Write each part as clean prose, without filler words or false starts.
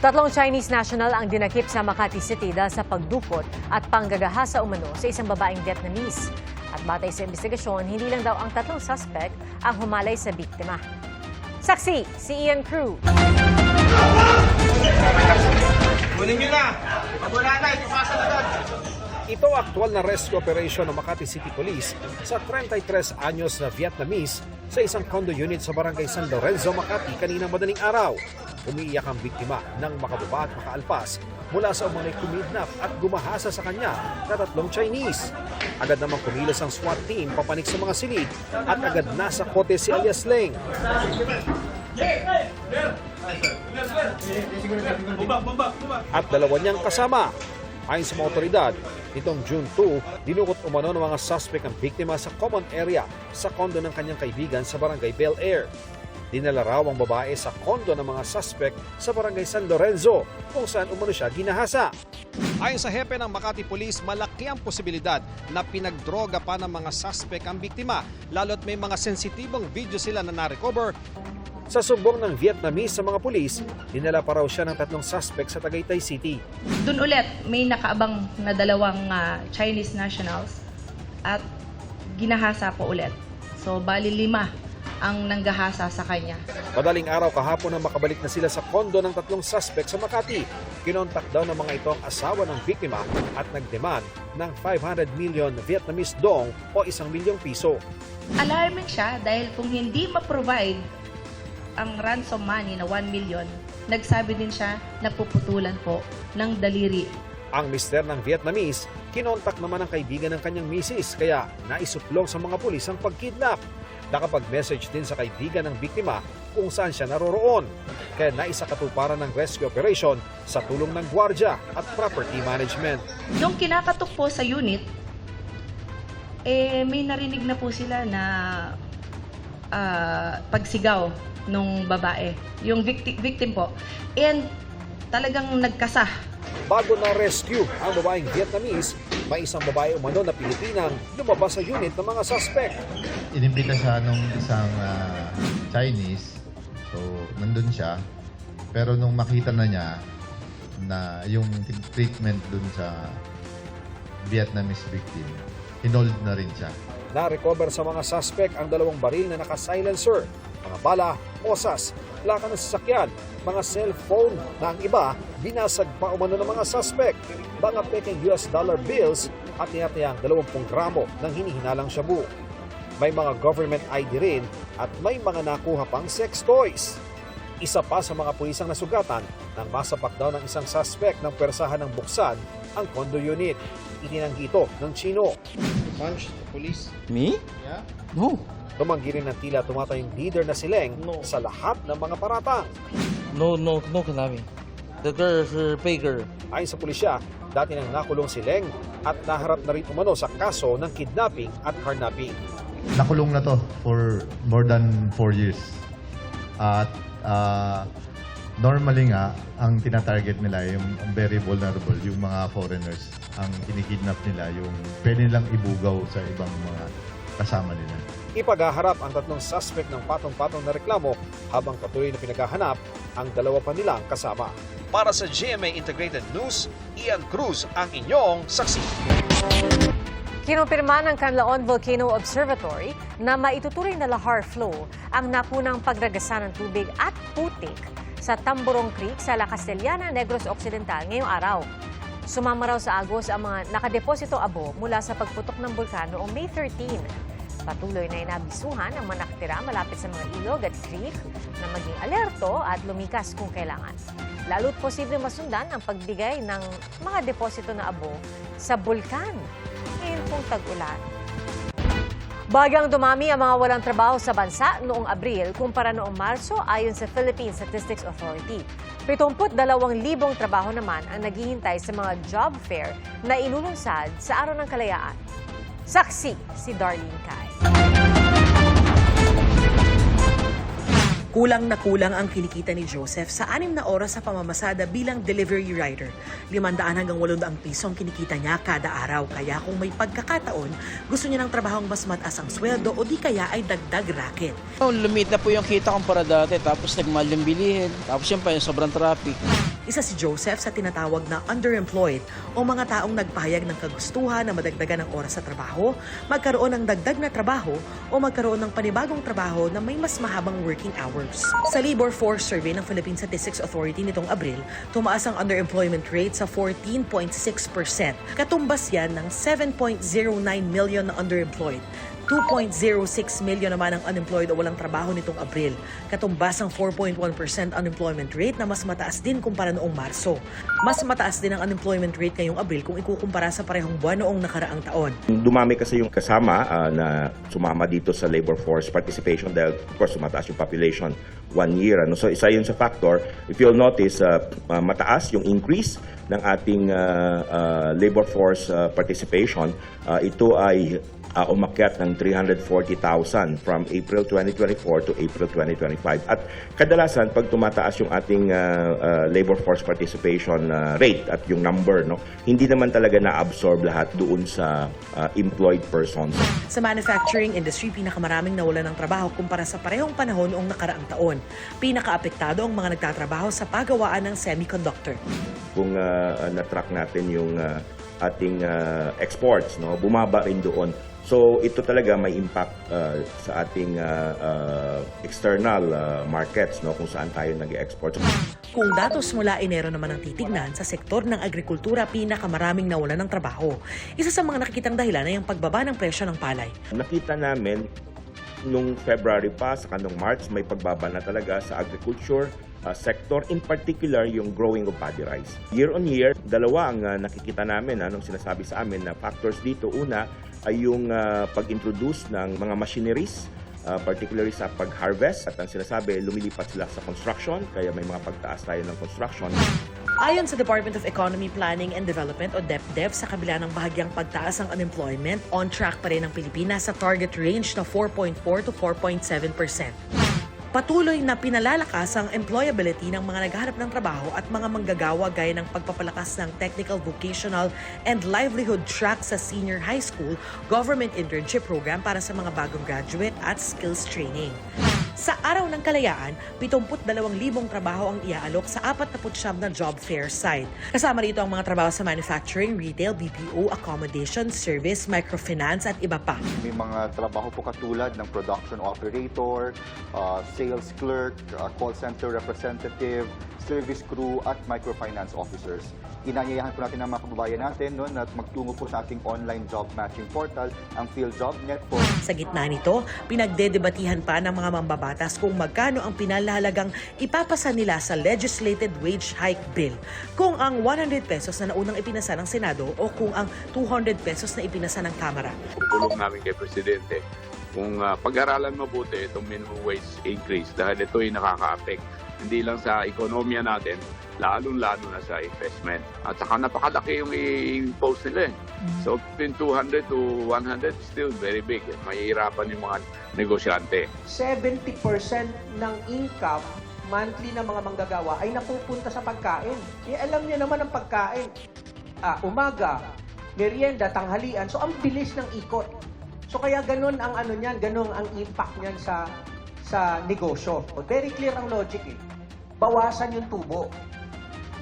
Tatlong Chinese national ang dinakip sa Makati City dahil sa pagdukot at panggagahasa umano sa isang babaeng Vietnamese. At batay sa investigasyon, hindi lang daw ang tatlong suspect ang humalay sa biktima. Saksi, si Ian Cruz. Kunin nyo na! Wala na, ipapasa na doon! Ito ang aktual na rescue operation ng Makati City Police sa 33 anyos na Vietnamese sa isang condo unit sa barangay San Lorenzo, Makati kaninang madaling araw. Umiiyak ang biktima nang makababa at makaalpas mula sa umanay kumidnap at gumahasa sa kanya na tatlong Chinese. Agad namang kumilos ang SWAT team papanik sa mga silid at agad nasa kote si alias Leng. At dalawa niyang kasama. Ayon sa mga otoridad, nitong June 2, dinukot umano ng mga suspect ang biktima sa common area sa kondo ng kanyang kaibigan sa barangay Bel Air. Dinala raw ang babae sa kondo ng mga suspect sa barangay San Lorenzo kung saan umano siya ginahasa. Ayon sa hepe ng Makati Police, malaki ang posibilidad na pinagdroga pa ng mga suspect ang biktima, lalo't may mga sensitibong video sila na na-recover. Sa sumbong ng Vietnamese sa mga pulis, dinala pa raw siya ng tatlong suspect sa Tagaytay City. Doon ulit, may nakaabang na dalawang Chinese nationals at ginahasa po ulit. So, bali 5 ang nanggahasa sa kanya. Madaling araw kahapon nang makabalik na sila sa kondo ng tatlong suspect sa Makati. Kinontak daw ng mga ito ang asawa ng biktima at nagdemand ng 500 million Vietnamese dong o 1 milyong piso. Alarming siya dahil kung hindi ma-provide ang ransom money na 1 million, nagsabi din siya na puputulan po ng daliri. Ang mister ng Vietnamese, kinontak naman ang kaibigan ng kanyang misis kaya naisuplong sa mga pulis ang pagkidnap. Nakapag-message din sa kaibigan ng biktima kung saan siya naroroon. Kaya naisakatuparan ng rescue operation sa tulong ng gwardya at property management. Yung kinakatok po sa unit, may narinig na po sila na pagsigaw nung babae, yung victim po. And talagang nagkasa. Bago na rescue ang babaeng Vietnamese, may isang babae umano na Pilipinang lumabas sa unit ng mga suspect. Inimbita siya nung isang Chinese, so nandun siya. Pero nung makita na niya na yung treatment dun sa Vietnamese victim, hinold na rin siya. Na-recover sa mga suspect ang 2 baril na naka-silencer, mga bala, osas, plaka ng sasakyan, mga cellphone na ang iba binasag pa umano ng mga suspect, mga peking US dollar bills at tinatayang 20 gramo ng hinihinalang shabu. May mga government ID rin at may mga nakuha pang sex toys. Isa pa sa mga pulisang nasugatan nang masapak daw ng isang suspect ng pwersahan ng buksan ang condo unit. Itinanggi ito ng Chino. Punch the police. Me? Yeah? No. Tumanggi rin ng tila tumatayong leader na si Leng sa lahat ng mga paratang. No, Konami. The girl, her faker. Ayon sa pulisya, dati nang nakulong si Leng at naharap na rin umano sa kaso ng kidnapping at carnapping. Nakulong na to for more than 4 years. At normally nga, ang tinatarget nila yung very vulnerable, yung mga foreigners. Ang kinikidnap nila yung pwede nilang ibugaw sa ibang mga kasama nila. Ipaghaharap ang tatlong suspect ng patong-patong na reklamo habang patuloy na pinaghahanap ang 2 pa nilang kasama. Para sa GMA Integrated News, Ian Cruz ang inyong saksi. Kinumpirma ng Canlaon Volcano Observatory na maituturing na lahar flow ang napunang pagragasa ng tubig at putik sa Tamborong Creek sa La Castellana, Negros Occidental ngayong araw. Sumama raw sa agos ang mga nakadeposito abo mula sa pagputok ng bulkan noong May 13. Patuloy na inabisuhan ang mga nakatira malapit sa mga ilog at creek na maging alerto at lumikas kung kailangan. Lalo't posible masundan ang pagbigay ng mga deposito na abo sa bulkan ngayon pong tag-ulan. Bagang dumami ang mga walang trabaho sa bansa noong Abril kumpara noong Marso ayon sa Philippine Statistics Authority. 72,000 trabaho naman ang naghihintay sa mga job fair na ilulunsad sa Araw ng Kalayaan. Saksi si Darlene Kai. Kulang na kulang ang kinikita ni Joseph sa 6 na oras sa pamamasada bilang delivery rider. 500 hanggang 800 piso ang kinikita niya kada araw. Kaya kung may pagkakataon, gusto niya ng trabahong mas mataas ang sweldo o di kaya ay dagdag racket. Lumit na po yung kita kumpara dati, tapos nagmahal yung bilihin, tapos yun pa yung sobrang traffic. Isa si Joseph sa tinatawag na underemployed o mga taong nagpahayag ng kagustuhan na madagdagan ng oras sa trabaho, magkaroon ng dagdag na trabaho o magkaroon ng panibagong trabaho na may mas mahabang working hours. Sa Labor Force Survey ng Philippine Statistics Authority nitong Abril, tumaas ang underemployment rate sa 14.6%. Katumbas yan ng 7.09 million na underemployed. 2.06 million naman ang unemployed o walang trabaho nitong Abril. Katumbas ang 4.1% unemployment rate na mas mataas din kumpara noong Marso. Mas mataas din ang unemployment rate ngayong Abril kung ikukumpara sa parehong buwan noong nakaraang taon. Dumami kasi yung kasama na sumama dito sa labor force participation dahil of course tumataas yung population 1 year. So isa yun sa factor. If you'll notice, mataas yung increase ng ating labor force participation. Ito ay umakyat ng 340,000 from April 2024 to April 2025. At kadalasan, pag tumataas yung ating labor force participation rate at yung number, hindi naman talaga na-absorb lahat doon sa employed persons. Sa manufacturing industry, pinakamaraming nawalan ng trabaho kumpara sa parehong panahon noong nakaraang taon. Pinakaapektado ang mga nagtatrabaho sa pagawaan ng semiconductor. Kung na-track natin yung ating exports, bumaba rin doon. So ito talaga may impact sa ating external markets, kung saan tayo nag-export. Kung datos mula Enero naman ang titignan, sa sektor ng agrikultura pinakamaraming nawalan ng trabaho. Isa sa mga nakikitang dahilan ay ang pagbaba ng presyo ng palay. Nakita namin nung February pa, saka nung March, may pagbaba na talaga sa agriculture sector, in particular yung growing of paddy rice. Year on year, dalawa ang nakikita namin, anong sinasabi sa amin na factors dito. Una ay yung pag-introduce ng mga machineries, particularly sa pag-harvest. At ang sinasabi, lumilipat sila sa construction, kaya may mga pagtaas tayo ng construction. Ayon sa Department of Economy, Planning and Development o DepDev, sa kabila ng bahagyang pagtaas ng unemployment, on track pa rin ang Pilipinas sa target range na 4.4 to 4.7%. Patuloy na pinalalakas ang employability ng mga naghahanap ng trabaho at mga manggagawa gaya ng pagpapalakas ng technical, vocational, and livelihood track sa senior high school government internship program para sa mga bagong graduate at skills training. Sa Araw ng Kalayaan, 72,000 trabaho ang iaalok sa 49 na job fair site. Kasama rito ang mga trabaho sa manufacturing, retail, BPO, accommodation, service, microfinance at iba pa. May mga trabaho po katulad ng production operator, sales clerk, call center representative, service crew at microfinance officers. Inanyayahan po natin ang mga kababayan natin at magtungo po sa ating online job matching portal, ang PhilJobNet po. Sa gitna nito, pinagdedebatihan pa ng mga mambabatas kung magkano ang pinalahalagang ipapasa nila sa legislated wage hike bill. Kung ang 100 pesos na naunang ipinasa ng Senado o kung ang 200 pesos na ipinasa ng Kamara. Pupulong namin kay Presidente kung pag-aralan mabuti itong minimum wage increase dahil ito ay nakaka-affect hindi lang sa ekonomiya natin, lalong-lalo na sa investment. At saka napakalaki yung i-impose nila. So between 200 to 100 still very big. Mahihirapan yung mga negosyante. 70% ng income monthly ng mga manggagawa ay napupunta sa pagkain. Alam niyo naman ang pagkain. Umaga, merienda, tanghalian. So ang bilis ng ikot. So kaya ganun ang ganun ang impact niyan sa negosyo. Very clear ang logic Bawasan yung tubo.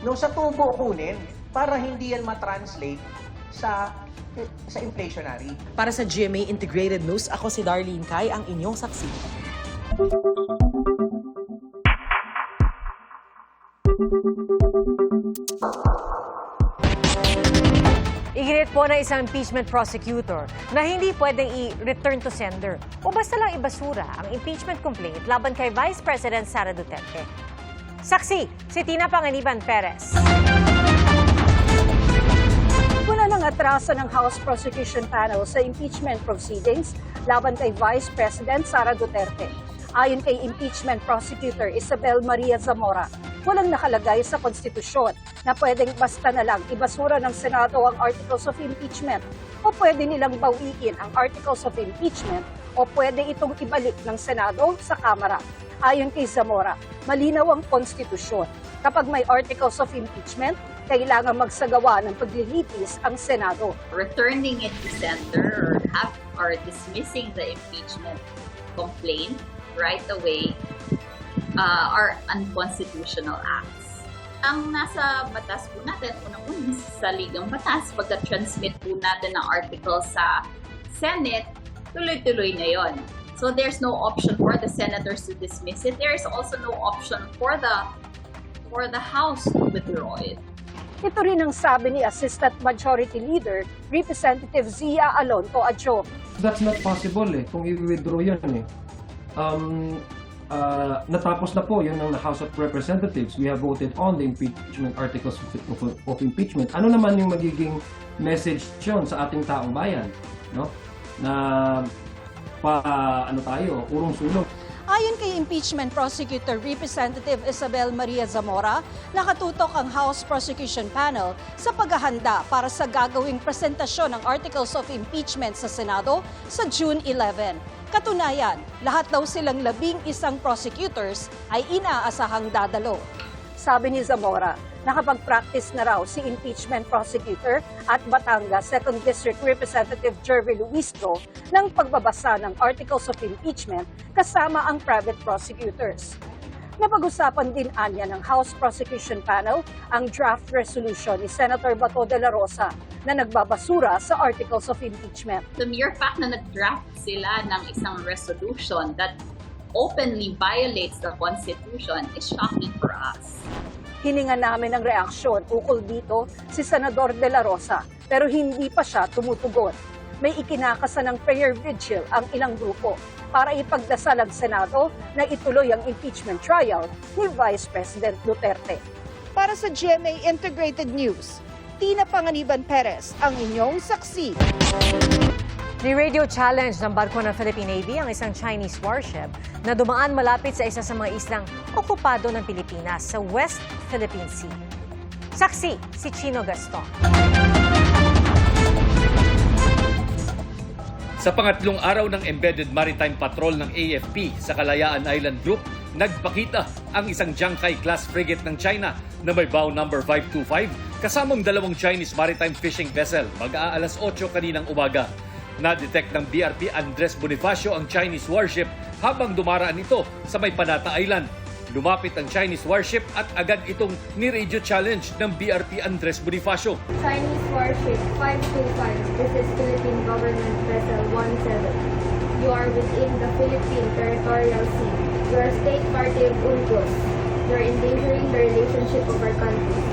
Nung sa tubo kunin, para hindi yan matranslate sa inflationary. Para sa GMA Integrated News, ako si Darlene Kai, ang inyong saksi. Iginit po ng isang impeachment prosecutor na hindi pwedeng i-return to sender o basta lang ibasura ang impeachment complaint laban kay Vice President Sara Duterte. Saksi, si Tina Panganiban Perez. Wala nang atraso ng House Prosecution Panel sa impeachment proceedings laban kay Vice President Sara Duterte. Ayon kay impeachment prosecutor Isabel Maria Zamora, walang nakalagay sa konstitusyon na pwedeng basta na lang ibasura ng Senado ang Articles of Impeachment o pwede nilang bawiin ang Articles of Impeachment o pwede itong ibalik ng Senado sa Kamara. Ayon kay Zamora, malinaw ang konstitusyon. Kapag may Articles of Impeachment, kailangan magsagawa ng paglilitis ang Senado. Returning it to sender or dismissing the impeachment complaint right away are unconstitutional acts. Ang nasa batas po natin, unang-una sa Ligang Batas, pagka-transmit po natin ng article sa Senate, tuloy-tuloy na yon. So there's no option for the senators to dismiss it. There's also no option for the House to withdraw it. Ito rin ang sabi ni Assistant Majority Leader, Representative Zia Alonto Adjo. That's not possible kung i-withdraw yan natapos na po yun ng House of Representatives. We have voted on the impeachment articles of impeachment. Ano naman yung magiging message yun sa ating taong bayan? No? Na urong-sulong. Ayon kay Impeachment Prosecutor Representative Isabel Maria Zamora, nakatutok ang House Prosecution Panel sa paghahanda para sa gagawing presentasyon ng Articles of Impeachment sa Senado sa June 11. Katunayan, lahat daw silang 11 prosecutors ay inaasahang dadalo. Sabi ni Zamora, nakapag-practice na raw si impeachment prosecutor at Batangas 2nd District Representative Jervy Luistro ng pagbabasa ng Articles of Impeachment kasama ang private prosecutors. Napag-usapan din anya ng House Prosecution Panel ang draft resolution ni Senator Bato de la Rosa na nagbabasura sa Articles of Impeachment. The mere fact na nag-draft sila ng isang resolution that openly violates the Constitution is shocking for us. Hininga namin ng reaksyon ukol dito si Senador de la Rosa pero hindi pa siya tumutugon. May ikinakasa ng prayer vigil ang ilang grupo para ipagdasal ang Senado na ituloy ang impeachment trial ni Vice President Duterte. Para sa GMA Integrated News, Tina Panganiban Perez ang inyong saksi. Ni-radio challenge ng barko ng Philippine Navy ang isang Chinese warship na dumaan malapit sa isa sa mga islang okupado ng Pilipinas sa West Philippine Sea. Saksi si Chino Gaston. Sa pangatlong araw ng Embedded Maritime Patrol ng AFP sa Kalayaan Island Group, nagpakita ang isang Jiangkai-class frigate ng China na may bow number 525 kasamang dalawang Chinese maritime fishing vessel mag-aalas 8 kaninang umaga. Na-detect ng BRP Andres Bonifacio ang Chinese warship habang dumaraan ito sa may Panata Island. Lumapit ang Chinese warship at agad itong ni-radio challenge ng BRP Andres Bonifacio. Chinese warship 525, this is Philippine Government Vessel 17. You are within the Philippine Territorial Sea. You are state party of UNCLOS. You are endangering the relationship of our countries.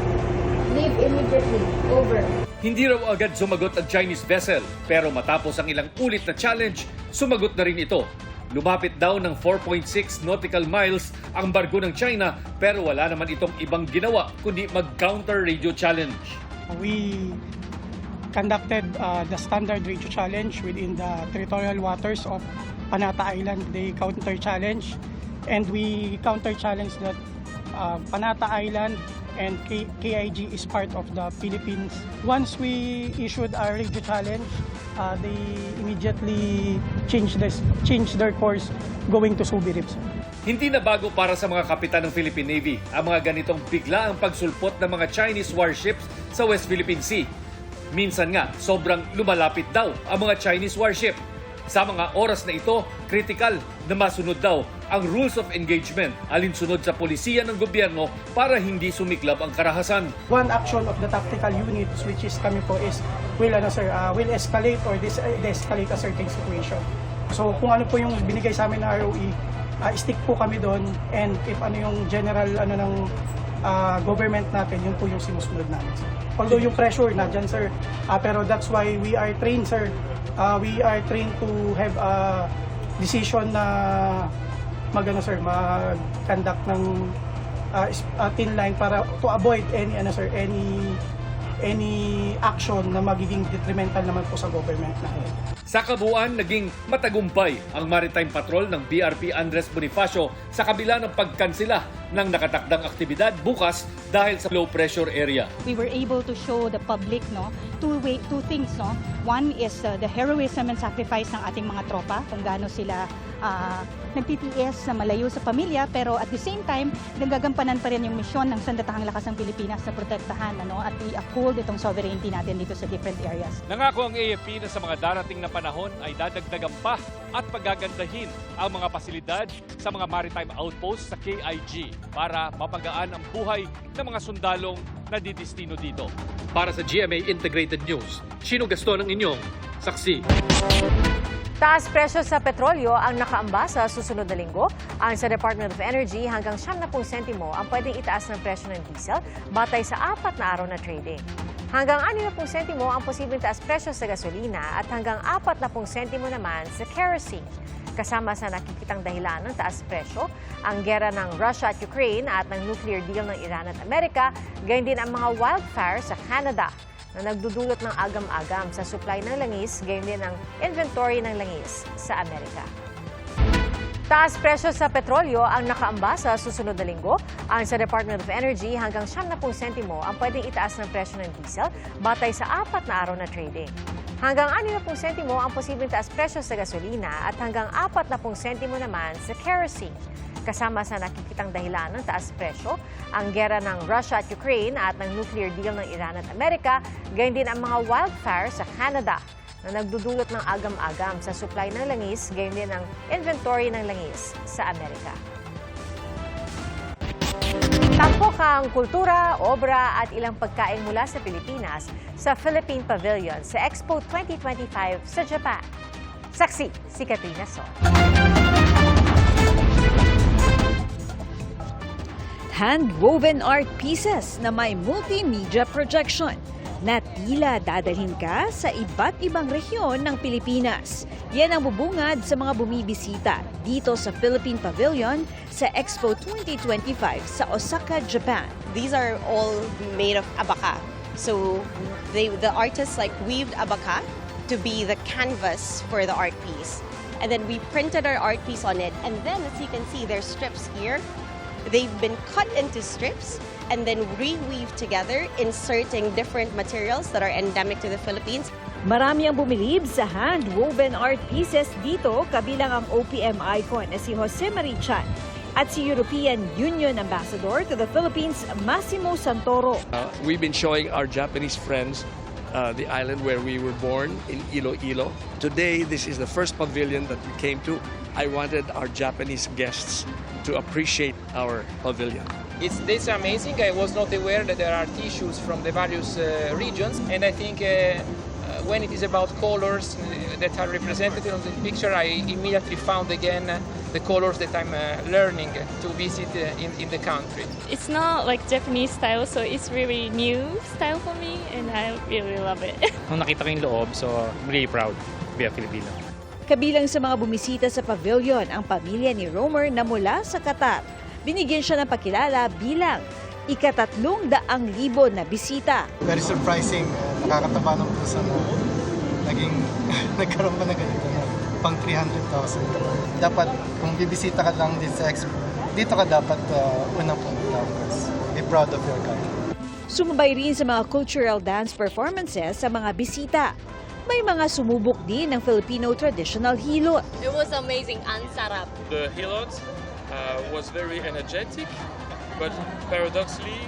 Leave immediately. Over. Hindi raw agad sumagot ang Chinese vessel pero matapos ang ilang ulit na challenge, sumagot na rin ito. Lumapit daw ng 4.6 nautical miles ang barko ng China pero wala naman itong ibang ginawa kundi mag-counter radio challenge. We conducted the standard radio challenge within the territorial waters of Panata Island. They counter challenge and we counter challenge that Panata Island and KIG is part of the Philippines. Once we issued our radio challenge, they immediately changed their course going to Subi Reef. Hindi na bago para sa mga kapitan ng Philippine Navy ang mga ganitong bigla ang pagsulpot ng mga Chinese warships sa West Philippine Sea. Minsan nga, sobrang lumalapit daw ang mga Chinese warship. Sa mga oras na ito, critical na masunod daw ang rules of engagement alinsunod sa polisiya ng gobyerno para hindi sumiklab ang karahasan. One action of the tactical units which is coming po is will escalate or de-escalate a certain situation. So kung ano po yung binigay sa amin na ROE, stick po kami doon and if ano yung general ng government natin, yun po yung sinusunod namin. Although yung pressure na dyan, sir, pero that's why we are trained, sir. We are trained to have a decision na mag-conduct ng thin line para to avoid any action na magiging detrimental naman po sa government natin. Sa kabuuan, naging matagumpay ang maritime patrol ng BRP Andres Bonifacio sa kabila ng pagkansela ng nakatakdang aktibidad bukas dahil sa low pressure area. We were able to show the public two things. One is the heroism and sacrifice ng ating mga tropa, kung gaano sila nagtitiis na malayo sa pamilya, pero at the same time, nagagampanan pa rin yung misyon ng Sandatahang Lakas ng Pilipinas na protektahan at i-uphold itong sovereignty natin dito sa different areas. Nangako ang AFP na sa mga darating na panahon ay dadagdagan pa at pagagandahin ang mga pasilidad sa mga maritime outposts sa KIG para mapagaan ang buhay ng mga sundalong nadidistino dito. Para sa GMA Integrated News, Chino Gaston ang inyong saksi. Taas presyo sa petrolyo ang nakaamba sa susunod na linggo. Ayon sa Department of Energy, hanggang 70 sentimo ang pwedeng itaas ng presyo ng diesel batay sa 4 na araw na trading. Hanggang 60 sentimo ang posibleng taas presyo sa gasolina at hanggang 40 sentimo naman sa kerosene. Kasama sa nakikitang dahilan ng taas presyo, ang gera ng Russia at Ukraine at ng nuclear deal ng Iran at Amerika, gayon din ang mga wildfires sa Canada na nagdudulot ng agam-agam sa supply ng langis, gayon din ang inventory ng langis sa Amerika. Taas presyo sa petrolyo ang nakaamba sa susunod na linggo. Ayon sa Department of Energy, hanggang 70 sentimo ang pwedeng itaas ng presyo ng diesel batay sa 4 na araw na trading. Hanggang 60 sentimo ang posibleng taas presyo sa gasolina at hanggang 40 sentimo naman sa kerosene. Kasama sa nakikitang dahilan ng taas presyo, ang gera ng Russia at Ukraine at ng nuclear deal ng Iran at Amerika, gayon din ang mga wildfires sa Canada na nagdudulot ng agam-agam sa supply ng langis, gayon din ang inventory ng langis sa Amerika. Tampok ang kultura, obra at ilang pagkain mula sa Pilipinas sa Philippine Pavilion sa Expo 2025 sa Japan. Saksi si Katrina So. Hand-woven art pieces na may multimedia projection na tila dadalhin ka sa iba't ibang rehiyon ng Pilipinas. Yan ang bubungad sa mga bumibisita dito sa Philippine Pavilion sa Expo 2025 sa Osaka, Japan. These are all made of abaca. So the artists weaved abaca to be the canvas for the art piece. And then we printed our art piece on it. And then as you can see, there's strips here. They've been cut into strips and then reweaved together, inserting different materials that are endemic to the Philippines. Marami ang bumilib sa hand-woven art pieces dito, kabilang ang OPM icon na si Jose Marichan at si European Union Ambassador to the Philippines, Massimo Santoro. We've been showing our Japanese friends the island where we were born in Iloilo. Today, this is the first pavilion that we came to. I wanted our Japanese guests to appreciate our pavilion. It's amazing. I was not aware that there are tissues from the various regions, and I think when it is about colors that are represented on the picture, I immediately found again the colors that I'm learning to visit in the country. It's not like Japanese style, so it's really new style for me, and I really love it. Nung nakita ko yung loob, so I'm really proud to be a Filipino. Kabilang sa mga bumisita sa pavilion ang pamilya ni Romer na mula sa Qatar. Binigyan siya ng pakilala bilang ika-300,000 na bisita. Very surprising, nakakataba ng puso na nagkaroon pa na ganito na pang 300,000. Dapat kung bibisita ka lang din sa Expo, dito ka dapat unang pumunta. Be proud of your country. Sumabay rin sa mga cultural dance performances sa mga bisita. May mga sumubok din ng Filipino traditional hilot. It was amazing, ang sarap. The hilot was very energetic, but paradoxically,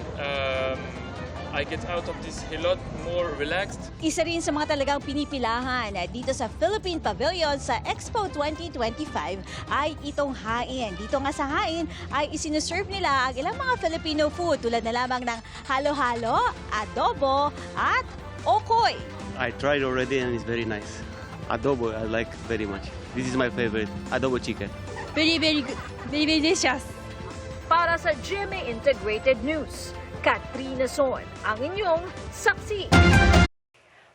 I get out of this hilot more relaxed. Isa rin sa mga talagang pinipilahan dito sa Philippine Pavilion sa Expo 2025 ay itong hain. Dito nga sa hain ay isinuserve nila ang ilang mga Filipino food tulad na lamang ng halo-halo, adobo at okoy. I tried already and it's very nice. Adobo, I like very much. This is my favorite, adobo chicken. Very, very good. Very, very delicious. Para sa GMA Integrated News, Katrina Son, ang inyong saksi.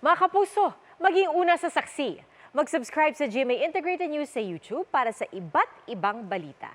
Mga kapuso, maging una sa saksi. Mag-subscribe sa GMA Integrated News sa YouTube para sa iba't ibang balita.